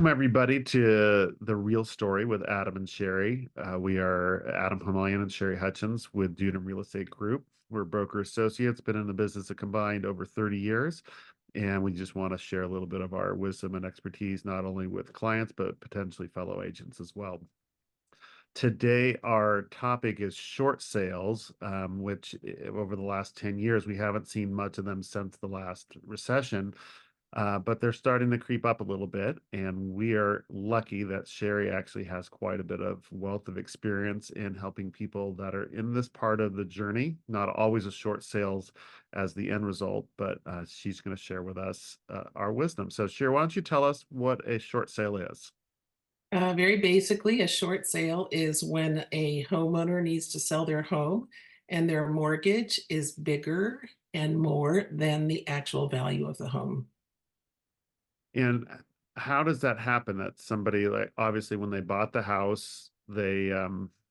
Welcome, everybody, to The Real Story with Adam and Sherry. We are Adam Hamalian and Sherry Hutchens with Dudum Real Estate Group. We're broker associates, been in the business of combined over 30 years, and we just want to share a little bit of our wisdom and expertise, not only with clients, but potentially fellow agents as well. Today, our topic is short sales, which over the last 10 years, we haven't seen much of them since the last recession. But they're starting to creep up a little bit, and we are lucky that Sherry actually has quite a bit of wealth of experience in helping people that are in this part of the journey. Not always a short sales as the end result, but she's going to share with us our wisdom. So, Sherry, why don't you tell us what a short sale is? Very basically, a short sale is when a homeowner needs to sell their home and their mortgage is bigger and more than the actual value of the home. And how does that happen? That somebody, like, obviously when they bought the house, they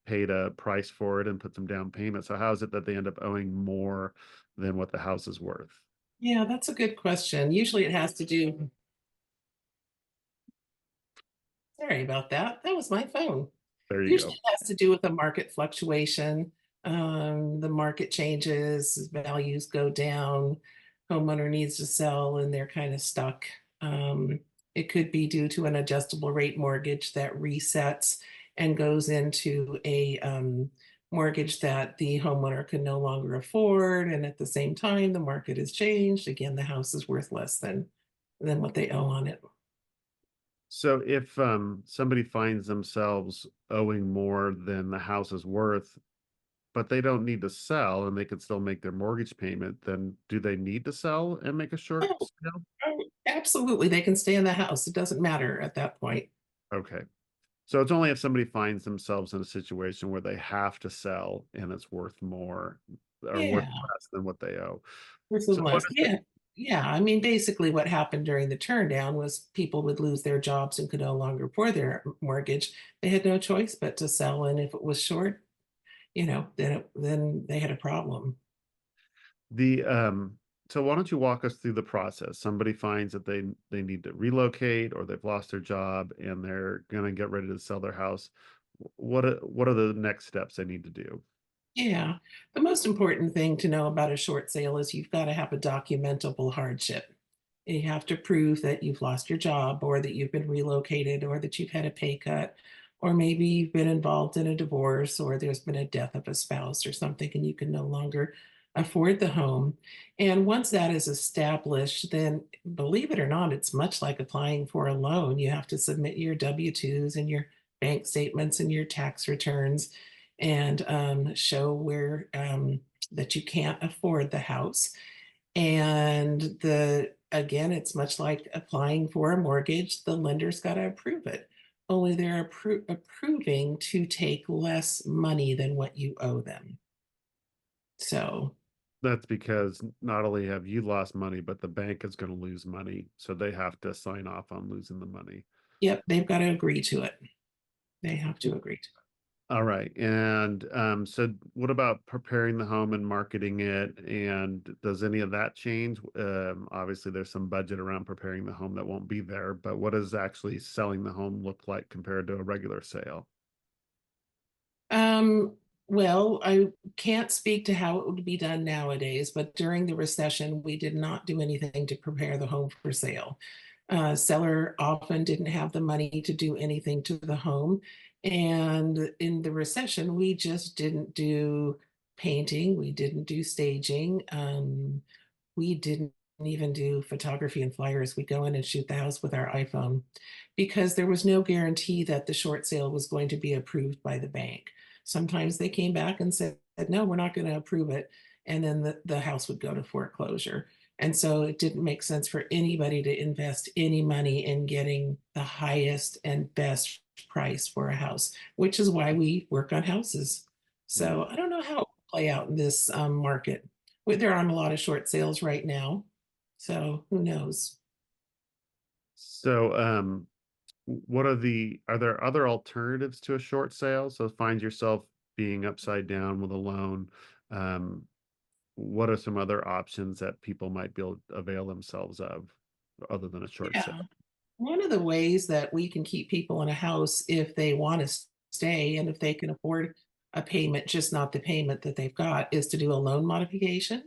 paid a price for it and put some down payment. So how is it that they end up owing more than what the house is worth? Yeah, that's a good question. Usually it has to do, sorry about that. That was my phone. There you Usually go. it has to do with a market fluctuation. The market changes, values go down, homeowner needs to sell and they're kind of stuck. It could be due to an adjustable rate mortgage that resets and goes into a mortgage that the homeowner can no longer afford. And at the same time, the market has changed. Again, the house is worth less than what they owe on it. So if somebody finds themselves owing more than the house is worth, but they don't need to sell and they can still make their mortgage payment, then do they need to sell and make a short Oh, sale? oh, absolutely. They can stay in the house. It doesn't matter at that point. Okay. So it's only if somebody finds themselves in a situation where they have to sell and it's worth more or worth Yeah. less than what they owe. Person So what was. is it? Yeah. Yeah. I mean, basically what happened during the turndown was people would lose their jobs and could no longer afford their mortgage. They had no choice but to sell. And if it was short, then they had a problem. The so why don't you walk us through the process? Somebody finds that they need to relocate or they've lost their job and they're gonna get ready to sell their house. What are the next steps they need to do? Yeah. The most important thing to know about a short sale is you've got to have a documentable hardship. You have to prove that you've lost your job or that you've been relocated or that you've had a pay cut, or maybe you've been involved in a divorce or there's been a death of a spouse or something and you can no longer afford the home. And once that is established, then believe it or not, it's much like applying for a loan. You have to submit your W-2s and your bank statements and your tax returns and show where that you can't afford the house. And the again, it's much like applying for a mortgage. The lender's got to approve it. Only they're approving to take less money than what you owe them. So, That's because not only have you lost money, but the bank is going to lose money. So they have to sign off on losing the money. yep, they've got to agree to it. They have to agree to All right. And so what about preparing the home and marketing it? And does any of that change? Obviously, there's some budget around preparing the home that won't be there, but what does actually selling the home look like compared to a regular sale? it. Well, I can't speak to how it would be done nowadays, but during the recession, we did not do anything to prepare the home for sale. Seller often didn't have the money to do anything to the home. And in the recession, we just didn't do painting, we didn't do staging, we didn't even do photography and flyers. We go in and shoot the house with our iPhone because there was no guarantee that the short sale was going to be approved by the bank. Sometimes they came back and said, no, we're not going to approve it. And then the house would go to foreclosure. And so it didn't make sense for anybody to invest any money in getting the highest and best price for a house, which is why we work on houses. Mm. So I don't know how it will play out in this market. There are a lot of short sales right now. So who knows? So, are there other alternatives to a short sale? So find yourself being upside down with a loan. Um, what are some other options that people might be able to avail themselves of other than a short Yeah. sale? One of the ways that we can keep people in a house if they want to stay and if they can afford a payment, just not the payment that they've got, is to do a loan modification.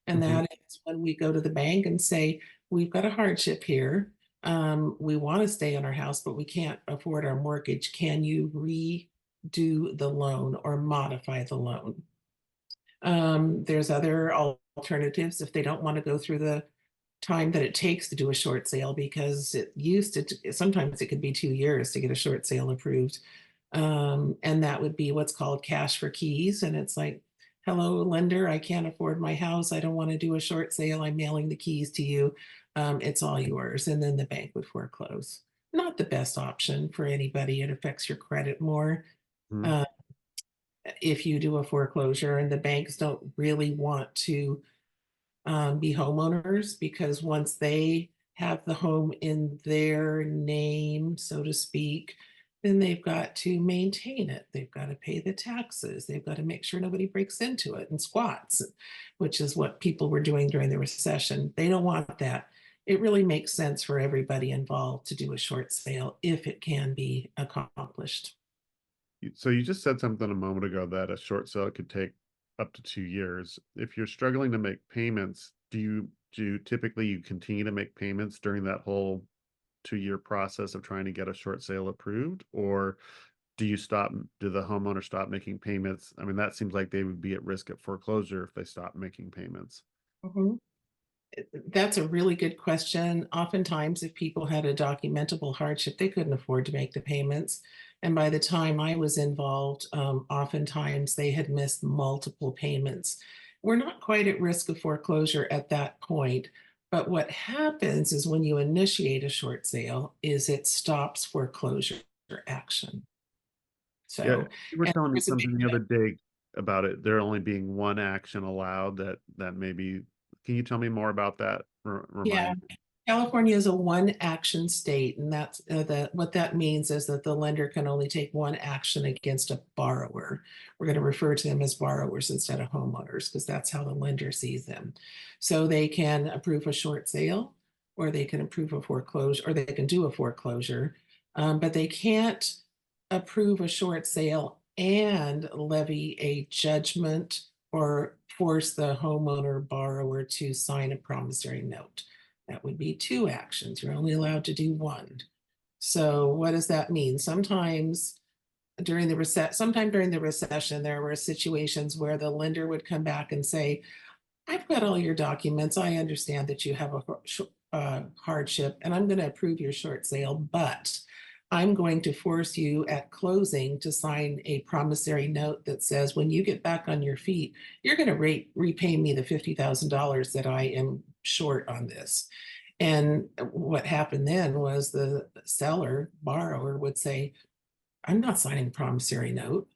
And Mhm. that is when we go to the bank and say, we've got a hardship here. We want to stay in our house, but we can't afford our mortgage. Can you redo the loan or modify the loan? There's other alternatives if they don't want to go through the time that it takes to do a short sale because it used to sometimes it could be 2 years to get a short sale approved. And that would be what's called cash for keys. And it's like, hello, lender, I can't afford my house. I don't want to do a short sale. I'm mailing the keys to you. It's all yours. And then the bank would foreclose. Not the best option for anybody. It affects your credit more. Mhm. Uh, if you do a foreclosure, and the banks don't really want to be homeowners because once they have the home in their name, so to speak, then they've got to maintain it. They've got to pay the taxes. They've got to make sure nobody breaks into it and squats, which is what people were doing during the recession. They don't want that. It really makes sense for everybody involved to do a short sale if it can be accomplished. So you just said something a moment ago that a short sale could take up to 2 years. If you're struggling to make payments, do typically you continue to make payments during that whole 2-year process of trying to get a short sale approved? Or do the homeowner stop making payments? I mean, that seems like they would be at risk of foreclosure if they stop making payments. Mhm. That's a really good question. Oftentimes, if people had a documentable hardship, they couldn't afford to make the payments. And by the time I was involved, oftentimes they had missed multiple payments. We're not quite at risk of foreclosure at that point. But what happens is when you initiate a short sale, is it stops foreclosure action. Yeah, So, you were and telling me there's a big something the other day about it there only being one action allowed that maybe can you tell me more about that? yeah. Remind me. California is a one action state, and that's what that means is that the lender can only take one action against a borrower. We're going to refer to them as borrowers instead of homeowners because that's how the lender sees them. So they can approve a short sale, or they can approve a foreclosure, or they can do a foreclosure, but they can't approve a short sale and levy a judgment or force the homeowner borrower to sign a promissory note. That would be two actions. You're only allowed to do one. So what does that mean? Sometime during the recession, there were situations where the lender would come back and say, I've got all your documents. I understand that you have a hardship, and I'm going to approve your short sale, but I'm going to force you at closing to sign a promissory note that says when you get back on your feet, you're going to repay me the $50,000 that I am short on this. And what happened then was the seller, borrower, would say, I'm not signing a promissory note.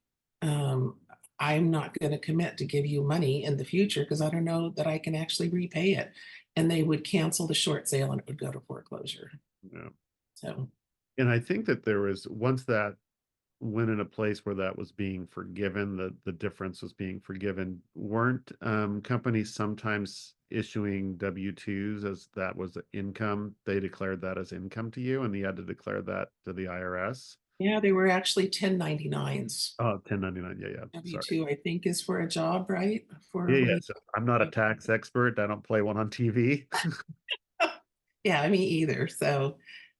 Um, I'm not going to commit to give you money in the future because I don't know that I can actually repay it. And they would cancel the short sale and it would go to foreclosure. Yeah. So, And I think that there was once that went in a place where that was being forgiven, the difference was being forgiven, weren't companies sometimes issuing W-2s as that was income? They declared that as income to you, and you had to declare that to the IRS. yeah, they were actually 1099s. Oh, 1099. Yeah, yeah. Sorry. W-2, I think, is for a job, right? For Yeah, when yeah. you, So I'm not a tax expert. I don't play one on TV. yeah, me either. So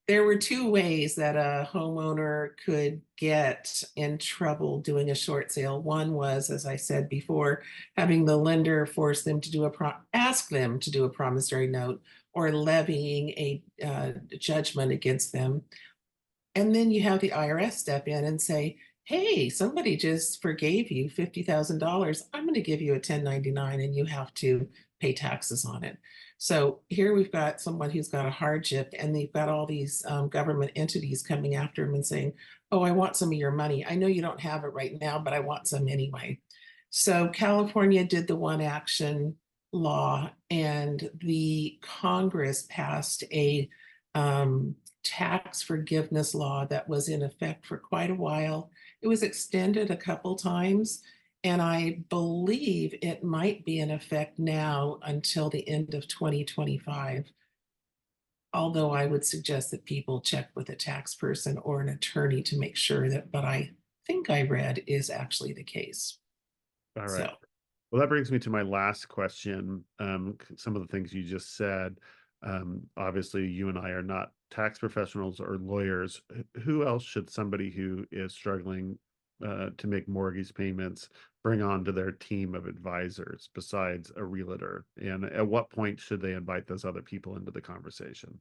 there were two ways that a homeowner could get in trouble doing a short sale. One was, as I said before, having the lender force them to ask them to do a promissory note or levying a judgment against them. And then you have the IRS step in and say, hey, somebody just forgave you $50,000. I'm going to give you a 1099 and you have to pay taxes on it. So here we've got someone who's got a hardship and they've got all these government entities coming after him and saying, oh, I want some of your money. I know you don't have it right now, but I want some anyway. So California did the one action law and the Congress passed a tax forgiveness law that was in effect for quite a while. It was extended a couple times, and I believe it might be in effect now until the end of 2025. Although I would suggest that people check with a tax person or an attorney to make sure that what I think I read is actually the case. All right. So, Well, that brings me to my last question. Some of the things you just said. Obviously, you and I are not tax professionals or lawyers. Who else should somebody who is struggling to make mortgage payments bring on to their team of advisors besides a realtor? And at what point should they invite those other people into the conversation?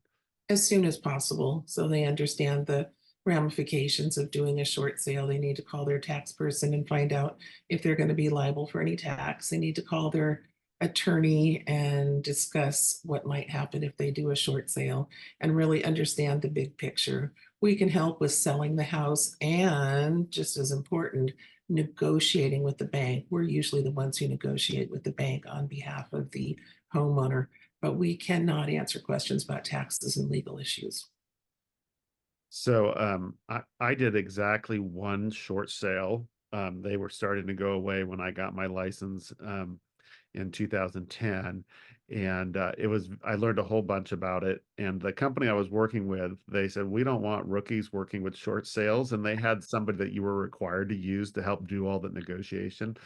as soon as possible, so they understand the ramifications of doing a short sale. They need to call their tax person and find out if they're going to be liable for any tax. They need to call their attorney and discuss what might happen if they do a short sale and really understand the big picture. We can help with selling the house and, just as important, negotiating with the bank. We're usually the ones who negotiate with the bank on behalf of the homeowner, but we cannot answer questions about taxes and legal issues. So I did exactly one short sale. They were starting to go away when I got my license in 2010. And I learned a whole bunch about it. And the company I was working with, they said, we don't want rookies working with short sales. And they had somebody that you were required to use to help do all the negotiation.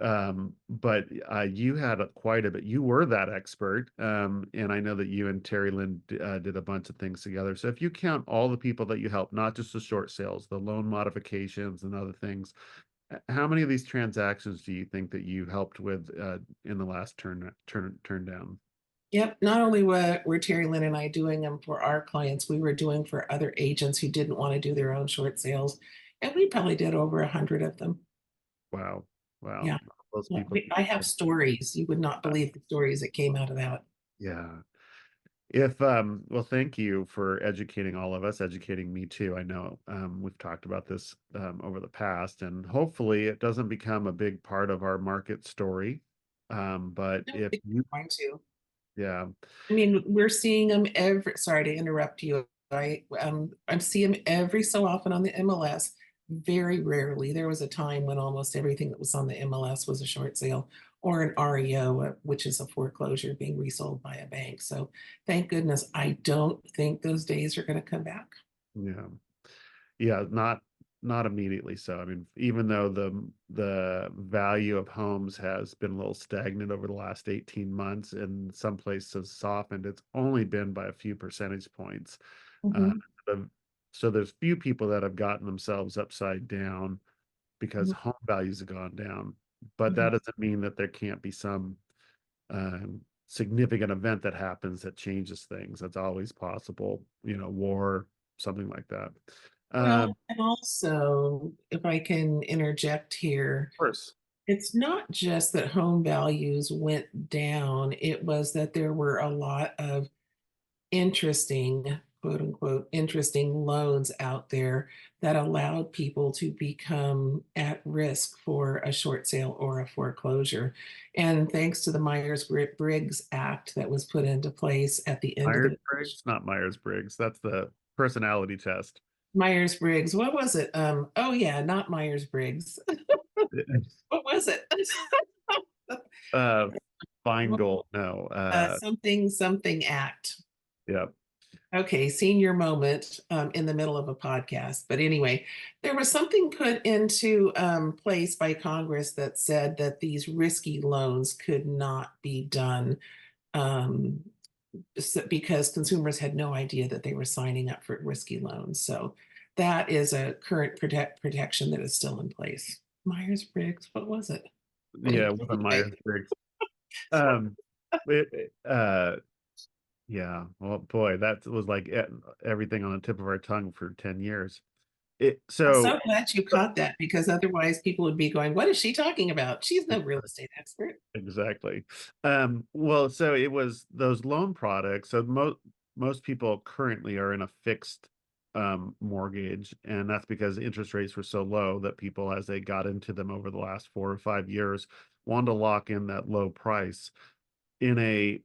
But you had quite a bit. You were that expert, and I know that you and Terry Lynn did a bunch of things together. So if you count all the people that you helped, not just the short sales, the loan modifications and other things, how many of these transactions do you think that you helped with in the last turn down? Yep, not only were Terry Lynn and I doing them for our clients, we were doing for other agents who didn't want to do their own short sales. And we probably did over 100 of them. Wow, wow, Yeah. those Yeah. people. I have stories. You would not believe the stories that came out of that. Yeah. Well, thank you for educating all of us, educating me too. I know we've talked about this over the past, and hopefully it doesn't become a big part of our market story. But I don't if think you, we're going to. yeah, I mean, we're seeing them every, sorry to interrupt you. I'm seeing them every so often on the MLS. Very rarely. There was a time when almost everything that was on the MLS was a short sale or an REO, which is a foreclosure being resold by a bank. So thank goodness I don't think those days are going to come back. yeah, yeah, not immediately. So, I mean, even though the value of homes has been a little stagnant over the last 18 months, and some places softened, it's only been by a few percentage points. Uh, Mhm, the- so there's few people that have gotten themselves upside down because mhm, home values have gone down. But mhm. that doesn't mean that there can't be some significant event that happens that changes things. That's always possible, war, something like that. Well, Of and also, if I can interject here, course. it's not just that home values went down, it was that there were a lot of interesting, quote unquote, interesting loans out there that allowed people to become at risk for a short sale or a foreclosure. And thanks to the Myers-Briggs Act that was put into place at the end of the Myers-Briggs, not Myers-Briggs. That's the personality test. Myers-Briggs, what was it? Oh yeah, not Myers-Briggs. What was it? Uh, Feingold, no. Something something act. Yeah. Okay, senior moment in the middle of a podcast. But anyway, there was something put into place by Congress that said that these risky loans could not be done um, because consumers had no idea that they were signing up for risky loans. So that is a current protection that is still in place. Myers Briggs, what was it? Yeah, it wasn't Anyway, Myers-Briggs. Um, yeah. Well, boy, that was like everything on the tip of our tongue for 10 years. It I'm so so glad you caught that because otherwise people would be going, "What is she talking about? She's no real estate expert." exactly. Well, so it was those loan products. So most people currently are in a fixed mortgage, and that's because interest rates were so low that people, as they got into them over the last 4 or 5 years, wanted to lock in that low price in a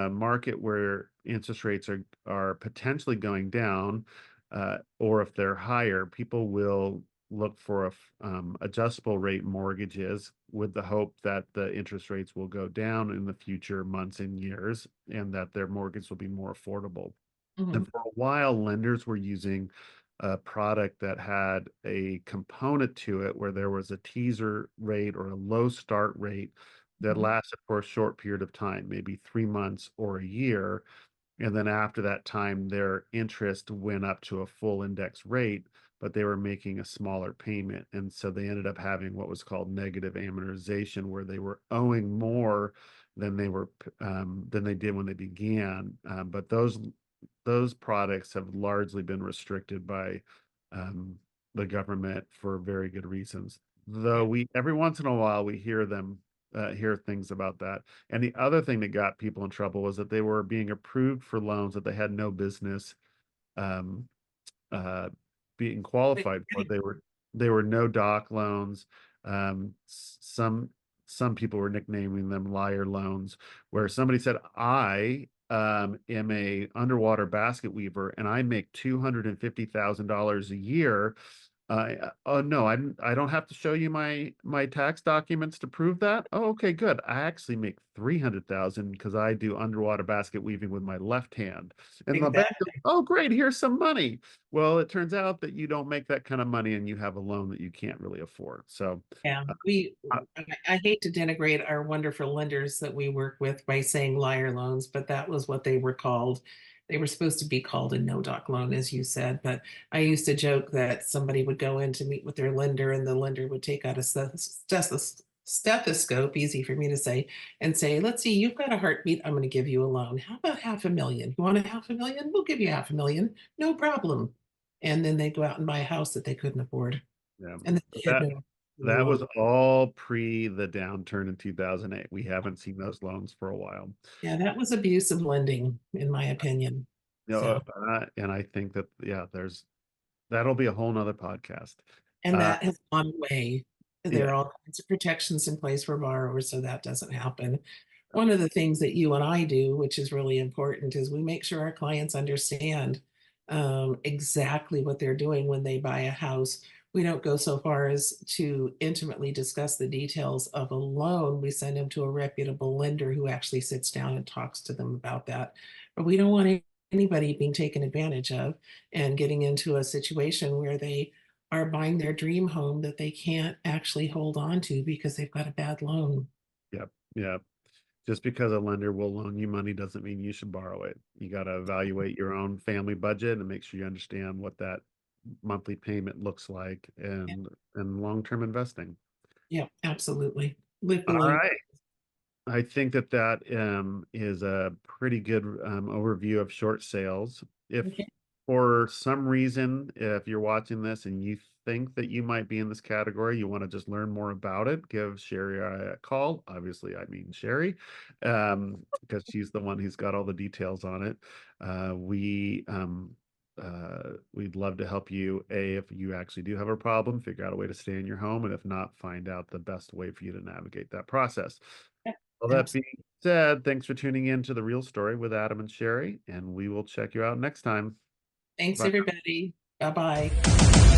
market where interest rates are potentially going down, or if they're higher, people will look for adjustable rate mortgages with the hope that the interest rates will go down in the future months and years, and that their mortgage will be more affordable. And Mhm. for a while, lenders were using a product that had a component to it where there was a teaser rate or a low start rate that Mhm. lasted for a short period of time, maybe 3 months or a year. And then after that time, their interest went up to a full index rate, but they were making a smaller payment. And so they ended up having what was called negative amortization, where they were owing more than than they did when they began. But those products have largely been restricted by um, the government for very good reasons. Though Yeah. we every once in a while we hear things about that. And the other thing that got people in trouble was that they were being approved for loans that they had no business um, uh, being Wait, qualified for. really? They were no doc loans. Some people were nicknaming them liar loans, where somebody said, "I am a underwater basket weaver and I make $250,000 a year." Oh no, I don't have to show you my tax documents to prove that. Oh, okay, good. I actually make 300,000 because I do underwater basket weaving with my left hand. And the bank goes, Exactly. oh, great, here's some money. Well, it turns out that you don't make that kind of money and you have a loan that you can't really afford. So, Yeah, uh, uh, I hate to denigrate our wonderful lenders that we work with by saying liar loans, but that was what they were called. They were supposed to be called a no doc loan, as you said. But I used to joke that somebody would go in to meet with their lender, and the lender would take out a stethoscope, easy for me to say, and say, "Let's see, you've got a heartbeat. I'm going to give you a loan. How about 500,000? You want a 500,000? We'll give you 500,000, no problem." And then they go out and buy a house that they couldn't afford, yeah, and then but they had no that was loan. all pre the downturn in 2008. We haven't seen those loans for a while. Yeah, that was abusive lending, in my opinion. You know, So, and I think that, yeah, that'll be a whole nother podcast. and Uh, that has gone away. There yeah, are all kinds of protections in place for borrowers, so that doesn't happen. One of the things that you and I do, which is really important, is we make sure our clients understand exactly what they're doing when they buy a house. We don't go so far as to intimately discuss the details of a loan. We send them to a reputable lender who actually sits down and talks to them about that. But we don't want anybody being taken advantage of and getting into a situation where they are buying their dream home that they can't actually hold on to because they've got a bad loan. yeah, yeah. Just because a lender will loan you money doesn't mean you should borrow it. You got to evaluate your own family budget and make sure you understand what that monthly payment looks like and long-term investing. Yeah, absolutely. Live All below. right. I think that is a pretty good overview of short sales. If Okay. for some reason, if you're watching this and you think that you might be in this category, you want to just learn more about it, give Sherry a call. Obviously, I mean Sherry, because she's the one who's got all the details on it. We'd love to help you. If you actually do have a problem, figure out a way to stay in your home, and if not, find out the best way for you to navigate that process. Yeah, Well, that absolutely. being said, thanks for tuning in to The Real Story with Adam and Sherry, and we will check you out next time. Thanks, Bye. everybody. Bye bye.